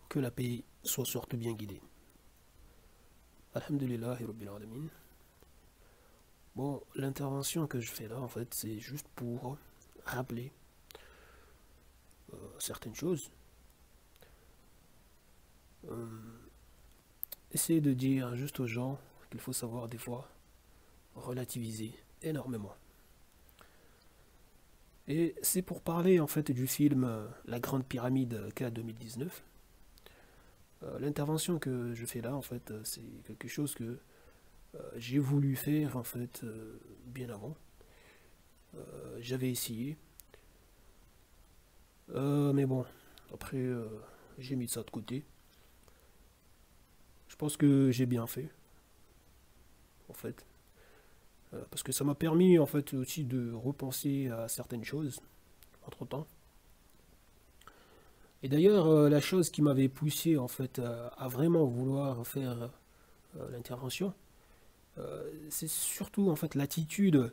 Que la paix soit surtout bien guidée. Alhamdulillahi Rabbil Alamin. Bon, l'intervention que je fais là, en fait, c'est juste pour rappeler certaines choses. Euh, Essayer de dire juste aux gens qu'il faut savoir des fois relativiser énormément. Et c'est pour parler en fait du film La Grande Pyramide K 2019. L'intervention que je fais là, en fait, c'est quelque chose que j'ai voulu faire en fait bien avant. J'avais essayé, mais bon, après j'ai mis ça de côté. Je pense que j'ai bien fait, en fait, parce que ça m'a permis en fait aussi de repenser à certaines choses entre temps. Et d'ailleurs, la chose qui m'avait poussé en fait à vraiment vouloir faire l'intervention, c'est surtout en fait l'attitude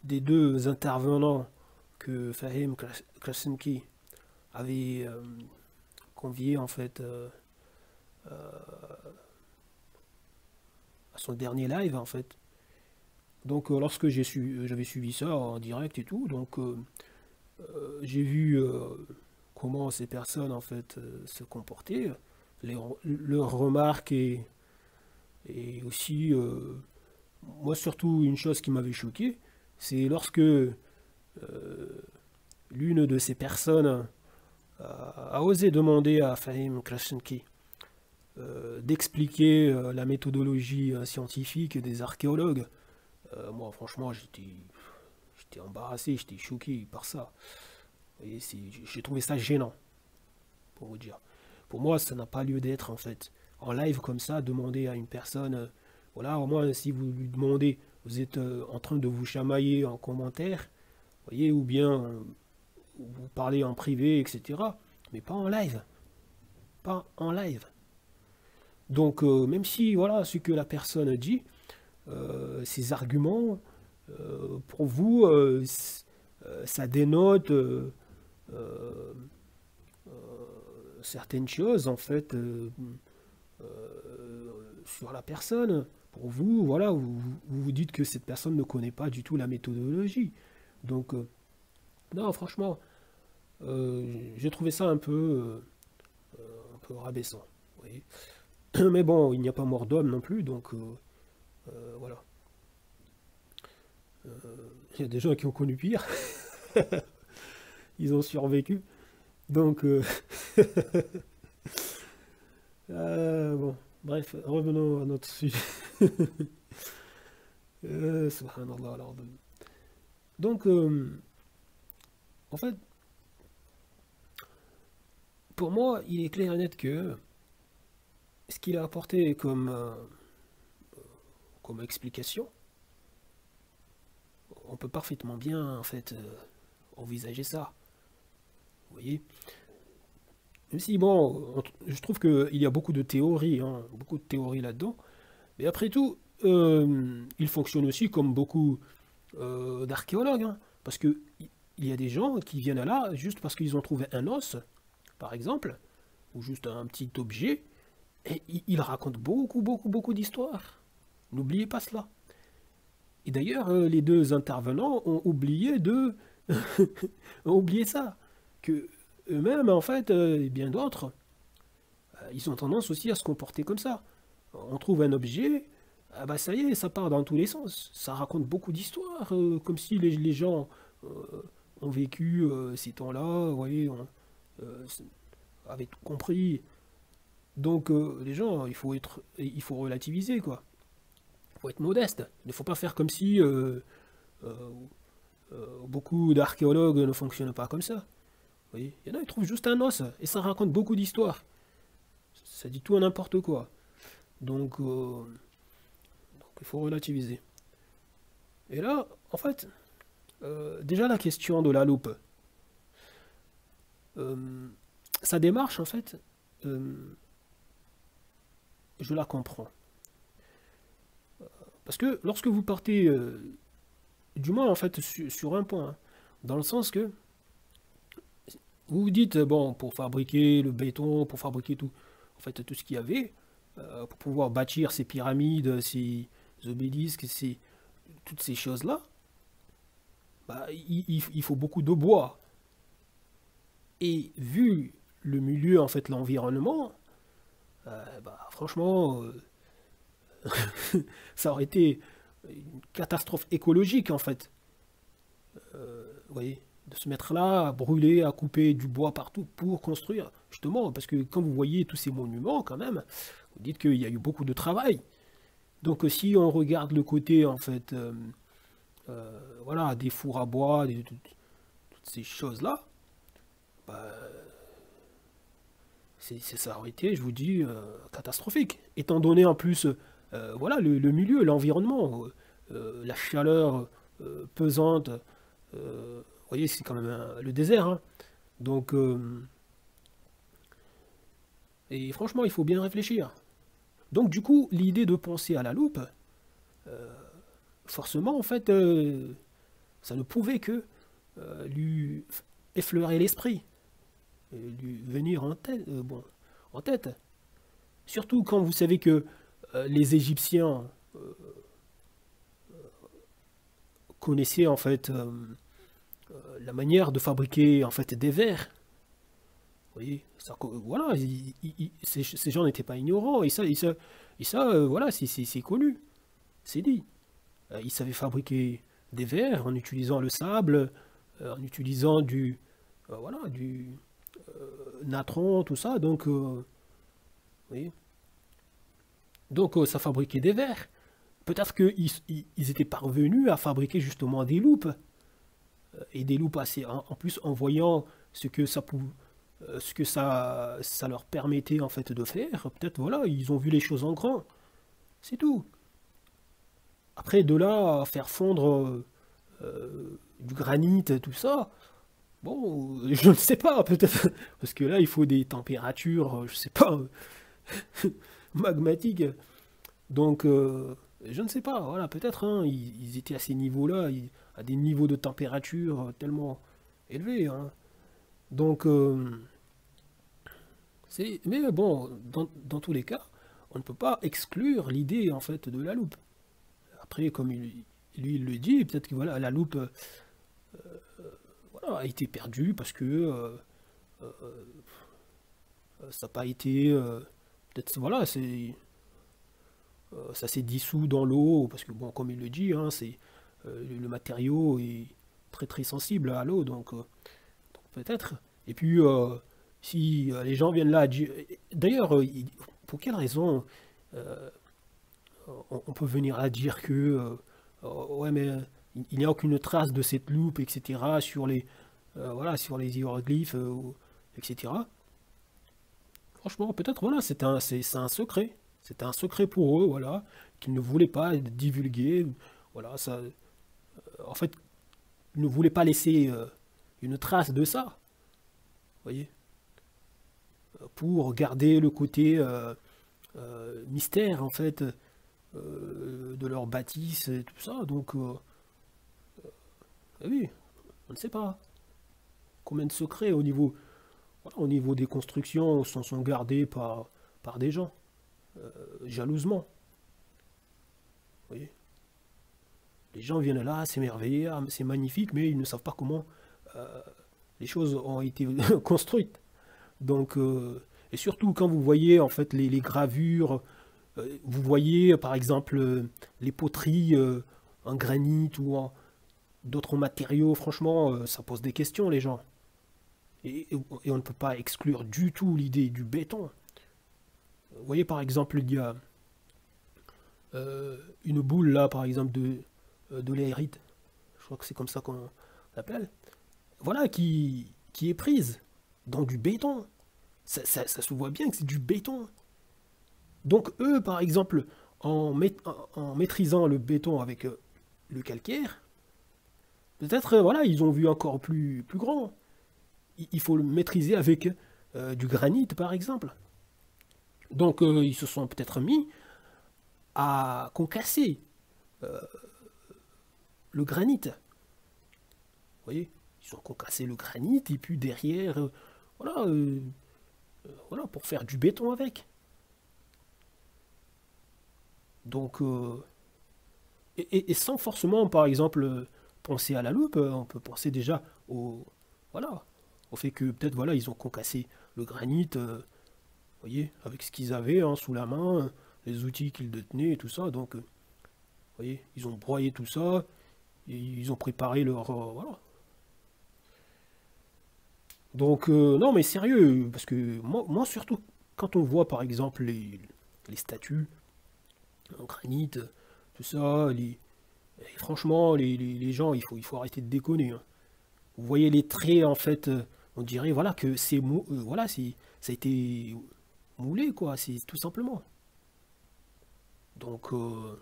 des deux intervenants que Fahim Krasinski avait convié en fait à son dernier live en fait. Donc lorsque j'avais suivi ça en direct et tout, donc j'ai vu comment ces personnes en fait se comportaient, leurs remarques et aussi moi surtout une chose qui m'avait choqué, c'est lorsque l'une de ces personnes a osé demander à Fahim Krashenki d'expliquer la méthodologie scientifique des archéologues. Moi, franchement, j'étais embarrassé, j'étais choqué par ça. Et j'ai trouvé ça gênant, pour vous dire. Pour moi, ça n'a pas lieu d'être, en fait. En live comme ça, demander à une personne, voilà, au moins si vous lui demandez, vous êtes en train de vous chamailler en commentaire, voyez, ou bien vous parlez en privé, etc. Mais pas en live. Pas en live. Donc, même si, voilà, ce que la personne dit, ces arguments, pour vous, ça dénote euh, certaines choses, en fait, sur la personne. Pour vous, voilà, vous vous dites que cette personne ne connaît pas du tout la méthodologie. Donc, non, franchement, j'ai trouvé ça un peu rabaissant. Vous voyez. Mais bon, il n'y a pas mort d'homme non plus, donc voilà. Il y a des gens qui ont connu pire, ils ont survécu. Donc, bon, bref, revenons à notre sujet. Subhanallah, al-azim. Donc, en fait, pour moi, il est clair et net que ce qu'il a apporté comme explication, on peut parfaitement bien, en fait, envisager ça. Vous voyez? Même si, bon, je trouve qu'il y a beaucoup de théories, hein, beaucoup de théories là-dedans. Mais après tout, il fonctionne aussi comme beaucoup d'archéologues, hein, parce que il y a des gens qui viennent là juste parce qu'ils ont trouvé un os, par exemple, ou juste un petit objet, et ils racontent beaucoup d'histoires. N'oubliez pas cela. Et d'ailleurs, les deux intervenants ont oublié ont oublié ça, que eux-mêmes, en fait, et bien d'autres, ils ont tendance aussi à se comporter comme ça. On trouve un objet, ah bah ça y est, ça part dans tous les sens. Ça raconte beaucoup d'histoires, comme si les gens euh, ont vécu ces temps-là, vous voyez, euh, avaient tout compris. Donc les gens, il faut relativiser quoi. Il faut être modeste. Il ne faut pas faire comme si euh, beaucoup d'archéologues ne fonctionnent pas comme ça. Vous voyez, il y en a, ils trouvent juste un os et ça raconte beaucoup d'histoires. Ça dit tout et n'importe quoi. Donc il faut relativiser. Et là, en fait, déjà la question de la loupe, euh, sa démarche, en fait, euh, je la comprends. Parce que lorsque vous partez, du moins en fait, sur un point, hein, dans le sens que Vous vous dites, bon, pour fabriquer le béton, pour fabriquer tout, en fait, tout ce qu'il y avait, pour pouvoir bâtir ces pyramides, ces obélisques, toutes ces choses-là, bah, il faut beaucoup de bois. Et vu le milieu, en fait, l'environnement, bah, franchement, ça aurait été une catastrophe écologique, en fait. Vous voyez, de se mettre là, à brûler, à couper du bois partout pour construire, justement, parce que quand vous voyez tous ces monuments, quand même, vous dites qu'il y a eu beaucoup de travail. Donc si on regarde le côté, en fait, voilà, des fours à bois, toutes ces choses-là, bah, ça aurait été, je vous dis, catastrophique. Étant donné en plus, voilà, le milieu, l'environnement, la chaleur pesante, vous voyez, c'est quand même le désert, hein. Donc, et franchement, il faut bien réfléchir. Donc, du coup, l'idée de penser à la loupe, forcément, en fait, ça ne pouvait que lui effleurer l'esprit, lui venir en tête, bon, en tête. Surtout quand vous savez que les Égyptiens connaissaient en fait la manière de fabriquer en fait des verres. Vous voyez, ça, voilà, ces gens n'étaient pas ignorants et ça, voilà, c'est connu, c'est dit. Ils savaient fabriquer des verres en utilisant le sable, en utilisant voilà, du natron, tout ça. Donc, vous voyez, donc ça fabriquait des verres. Peut-être qu'ils étaient parvenus à fabriquer justement des loupes et des loupes assez en plus en voyant ce que ça leur permettait en fait de faire. Peut-être voilà, ils ont vu les choses en grand. C'est tout. Après de là à faire fondre du granit, tout ça. Bon, je ne sais pas, peut-être, parce que là, il faut des températures, je sais pas, magmatiques. Donc, je ne sais pas, voilà, peut-être, hein, ils étaient à ces niveaux-là, à des niveaux de température tellement élevés, hein. Donc, mais bon, dans tous les cas, on ne peut pas exclure l'idée, en fait, de la loupe. Après, comme lui, il le dit, peut-être que voilà, la loupe voilà, a été perdue parce que ça n'a pas été. Peut-être, voilà, ça s'est dissous dans l'eau, parce que, bon, comme il le dit, hein, le matériau est très très sensible à l'eau, donc peut-être. Et puis, si les gens viennent là, d'ailleurs, pour quelle raison on peut venir là dire que, ouais, mais il n'y a aucune trace de cette loupe, etc., voilà, sur les hiéroglyphes, etc. Franchement, peut-être, voilà, c'est un secret. C'était un secret pour eux, voilà, qu'ils ne voulaient pas divulguer. Voilà, ça, en fait, ils ne voulaient pas laisser une trace de ça, vous voyez, pour garder le côté mystère, en fait, de leur bâtisse et tout ça. Donc, oui, on ne sait pas combien de secrets voilà, au niveau des constructions sont gardés par des gens, jalousement. Vous voyez, les gens viennent là, s'émerveiller, ah, c'est magnifique, mais ils ne savent pas comment les choses ont été construites. Donc, et surtout quand vous voyez en fait les gravures, vous voyez par exemple les poteries en granit ou en d'autres matériaux, franchement, ça pose des questions les gens. Et on ne peut pas exclure du tout l'idée du béton. Vous voyez par exemple, il y a une boule là, par exemple, de l'aérite, je crois que c'est comme ça qu'on l'appelle, voilà, qui est prise dans du béton. Ça se voit bien que c'est du béton. Donc eux, par exemple, en maîtrisant le béton avec le calcaire, peut-être, voilà, ils ont vu encore plus grand. Il faut le maîtriser avec du granit, par exemple. Donc ils se sont peut-être mis à concasser le granit. Vous voyez, ils ont concassé le granit et puis derrière, voilà, voilà, pour faire du béton avec. Donc, et sans forcément, par exemple, penser à la loupe, on peut penser déjà au, voilà, au fait que peut-être voilà, ils ont concassé le granit, voyez, avec ce qu'ils avaient hein, sous la main, les outils qu'ils détenaient et tout ça. Donc, voyez, ils ont broyé tout ça, et ils ont préparé leur, voilà. Donc, non, mais sérieux, parce que moi surtout, quand on voit par exemple les statues en granit, tout ça, et franchement, les gens, il faut arrêter de déconner, hein. Vous voyez les traits, en fait, on dirait, voilà, que voilà, ça a été moulé, quoi, c'est tout simplement. Donc, faut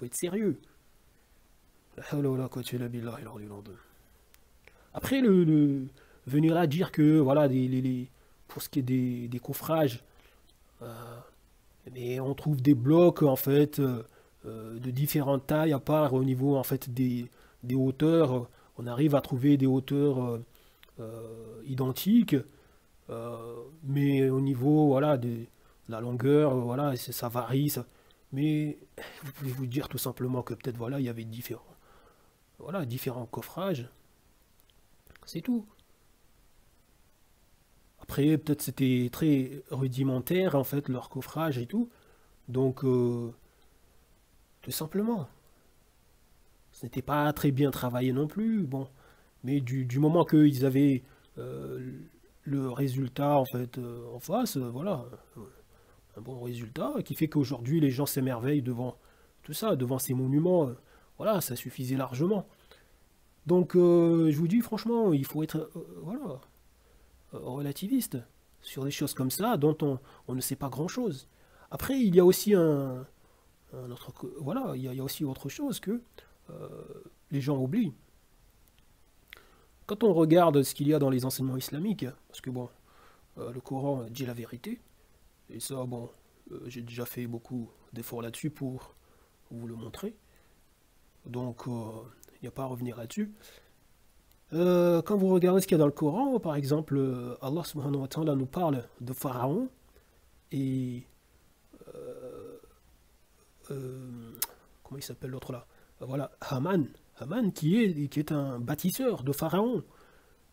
être sérieux. La hawla wa la quwwata illa billahi al-aliyyil azim. Après, venir là dire que, voilà, pour ce qui est des coffrages, mais on trouve des blocs, en fait, de différentes tailles, à part au niveau, en fait, des hauteurs. On arrive à trouver des hauteurs identiques, mais au niveau, voilà, de la longueur, voilà, ça varie. Mais vous pouvez vous dire tout simplement que peut-être, voilà, il y avait voilà, différents coffrages. C'est tout. Après, peut-être c'était très rudimentaire, en fait, leur coffrage et tout. Donc, tout simplement. Ce n'était pas très bien travaillé non plus. Bon, mais du moment qu'ils avaient euh, le résultat, en fait, en face, voilà, un bon résultat, qui fait qu'aujourd'hui, les gens s'émerveillent devant tout ça, devant ces monuments. Voilà, ça suffisait largement. Donc, je vous dis, franchement, il faut être, voilà, relativiste sur des choses comme ça dont on ne sait pas grand-chose. Après, il y a aussi voilà, il y a aussi autre chose que les gens oublient. Quand on regarde ce qu'il y a dans les enseignements islamiques, parce que bon, le Coran dit la vérité, et ça, bon, j'ai déjà fait beaucoup d'efforts là-dessus pour vous le montrer, donc il n'y a pas à revenir là-dessus. Quand vous regardez ce qu'il y a dans le Coran, par exemple, Allah subhanahu wa ta'ala nous parle de Pharaon et euh, comment il s'appelle l'autre là? Voilà, Haman. Haman qui est un bâtisseur de Pharaon. Vous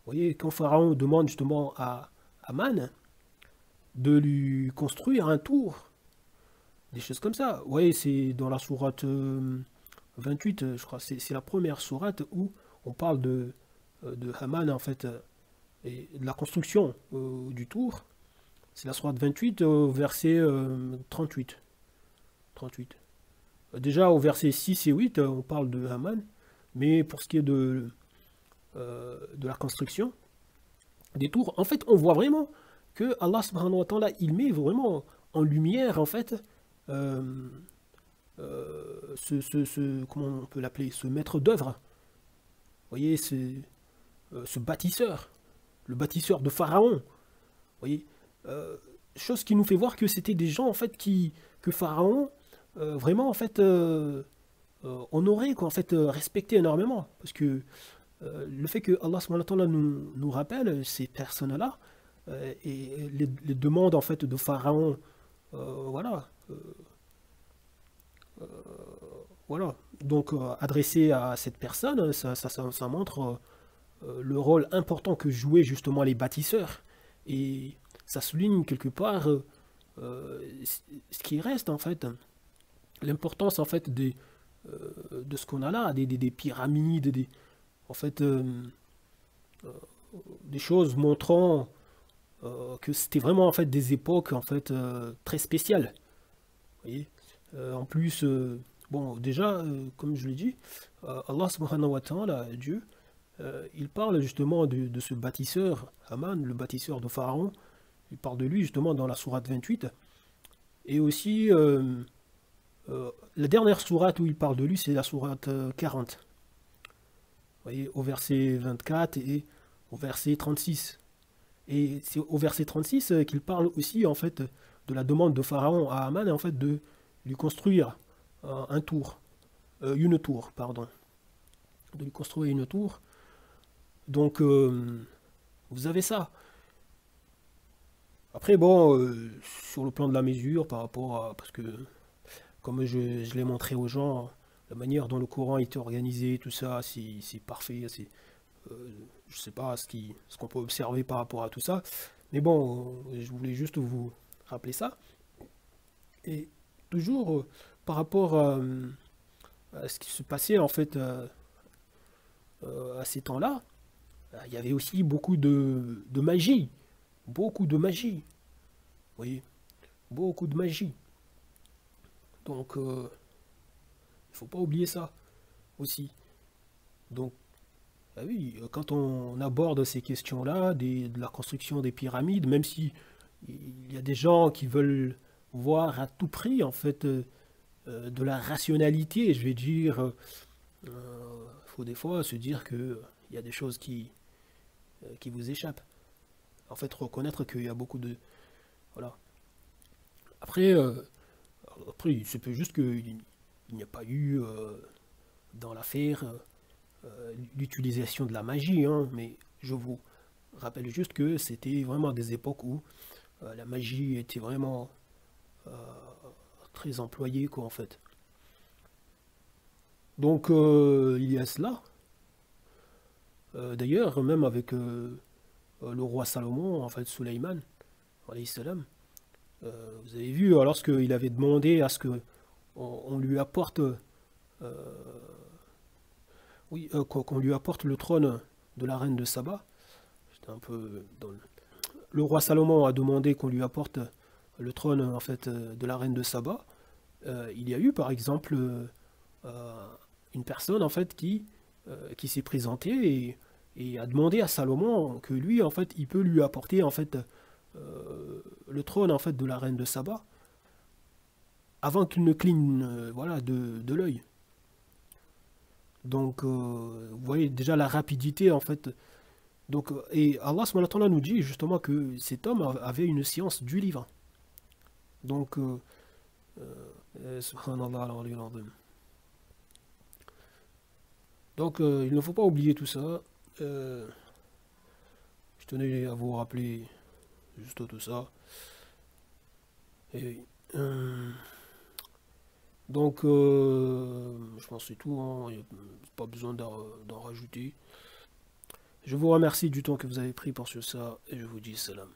voyez, quand Pharaon demande justement à Haman de lui construire un tour, des choses comme ça. Vous voyez, c'est dans la sourate 28, je crois, c'est la première sourate où on parle de Haman en fait, et de la construction du tour. C'est la sourate 28, verset 38. 38. Déjà au verset 6 et 8, on parle de Haman, mais pour ce qui est de la construction des tours, en fait, on voit vraiment que Allah subhanahu wa ta'ala, il met vraiment en lumière, en fait, euh, comment on peut l'appeler, ce maître d'œuvre. Vous voyez, ce bâtisseur, le bâtisseur de Pharaon. Vous voyez, euh, chose qui nous fait voir que c'était des gens, en fait, que Pharaon, vraiment, en fait, honoré, quoi, en fait, respecté énormément. Parce que le fait que Allah subhanahu wa ta'ala nous rappelle ces personnes-là et les demandes en fait de Pharaon, voilà, voilà. Donc adressé à cette personne, ça montre le rôle important que jouaient justement les bâtisseurs et ça souligne quelque part ce qui reste en fait, l'importance en fait de ce qu'on a là, des pyramides, en fait, des choses montrant que c'était vraiment en fait des époques en fait très spéciales. Vous voyez. En plus, bon, déjà, comme je l'ai dit, Allah subhanahu wa ta'ala, Dieu, il parle justement de ce bâtisseur, Haman, le bâtisseur de Pharaon. Il parle de lui justement dans la sourate 28. Et aussi, la dernière sourate où il parle de lui, c'est la sourate 40. Vous voyez, au verset 24 et au verset 36. Et c'est au verset 36 qu'il parle aussi en fait de la demande de Pharaon à Haman en fait de lui construire un tour, une tour, pardon, de lui construire une tour. Donc Vous avez ça. Après, bon, sur le plan de la mesure, par rapport à... Parce que, comme je l'ai montré aux gens, la manière dont le Coran était organisé, tout ça, c'est parfait. Je sais pas ce qu'on peut observer par rapport à tout ça. Mais bon, je voulais juste vous rappeler ça. Et toujours par rapport à ce qui se passait en fait à ces temps-là, il y avait aussi beaucoup de magie. Beaucoup de magie. Vous voyez, beaucoup de magie. Donc, il faut pas oublier ça aussi. Donc, ah oui, quand on aborde ces questions-là, de la construction des pyramides, même si il y a des gens qui veulent voir à tout prix, en fait, de la rationalité, je vais dire, faut des fois se dire que il y a des choses qui vous échappent. En fait, reconnaître qu'il y a beaucoup de... Voilà. Après, après il se peut juste qu'il n'y a pas eu dans l'affaire l'utilisation de la magie, hein, mais je vous rappelle juste que c'était vraiment des époques où la magie était vraiment très employée, quoi, en fait. Donc, il y a cela. D'ailleurs, même avec le roi Salomon, en fait, Sulayman, alayhi salam, vous avez vu, lorsqu'il avait demandé à ce que on lui apporte, oui, qu'on lui apporte le trône de la reine de Saba, j'étais un peu dans le roi Salomon a demandé qu'on lui apporte le trône en fait de la reine de Saba. Il y a eu par exemple euh, une personne en fait qui s'est présentée et a demandé à Salomon que lui en fait il peut lui apporter en fait le trône en fait de la reine de Saba avant qu'il ne cligne voilà de l'œil. Donc vous voyez déjà la rapidité en fait. Donc et Allah subhanahu wa ta'ala nous dit justement que cet homme avait une science du livre. Donc subhanallah al-aliyyul azim. Donc il ne faut pas oublier tout ça. Euh, je tenais à vous rappeler juste tout ça. Et, donc je pense que c'est tout, hein. Il n'y a pas besoin d'en rajouter. Je vous remercie du temps que vous avez pris pour ce ça et je vous dis salam.